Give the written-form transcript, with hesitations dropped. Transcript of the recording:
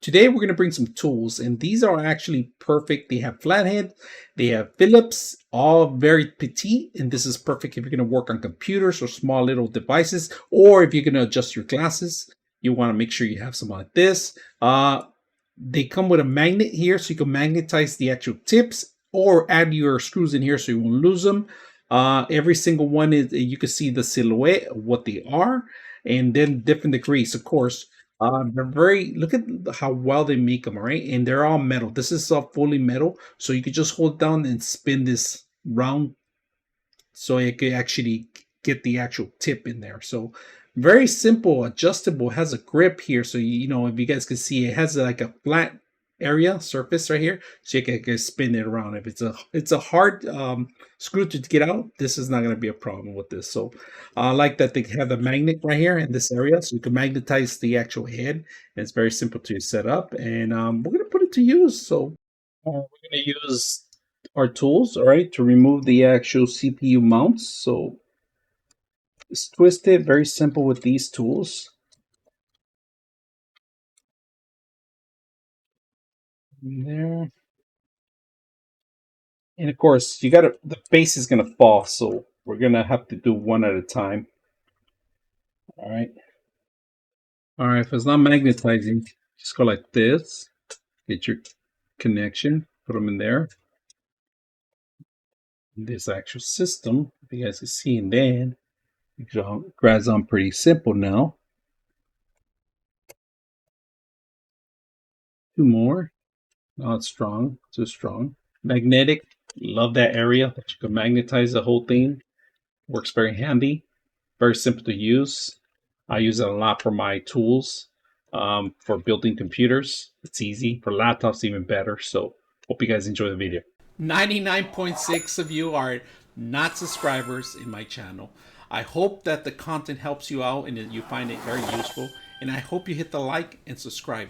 Today we're going to bring some tools, and these are actually perfect. They have Flathead, they have Phillips, all very petite, and this is perfect if you're going to work on computers or small little devices, or if you're going to adjust your glasses. You want to make sure you have some like this. They come with a magnet here, so you can magnetize the actual tips, or add your screws in here so you won't lose them. Every single one is, you can see the silhouette of what they are, and then different degrees, of course. They're very, look at how well they make them, all right? And they're all metal. This is all fully metal, so you could just hold down and spin this round so it could actually get the actual tip in there. So very simple, adjustable, has a grip here. So, you know, if you guys can see, it has like a flat area surface right here, so you can spin it around. If it's a hard screw to get out, this is not going to be a problem with this. So I like that they have the magnet right here in this area, so you can magnetize the actual head, and it's very simple to set up. And we're going to put it to use. So we're going to use our tools, all right, to remove the actual CPU mounts. So it's twisted, very simple with these tools. There. And of course, you gotta, the base is gonna fall, so we're gonna have to do one at a time. All right. All right, if it's not magnetizing, just go like this, get your connection, put them in there. This actual system, if you guys can see, and then it grabs on pretty simple now. Two more. Not strong, too strong. Magnetic, love that area that you can magnetize the whole thing. Works very handy, very simple to use. I use it a lot for my tools, for building computers. It's easy. For laptops, even better. So hope you guys enjoy the video. 99.6 of you are not subscribers in my channel. I hope that the content helps you out and that you find it very useful. And I hope you hit the like and subscribe.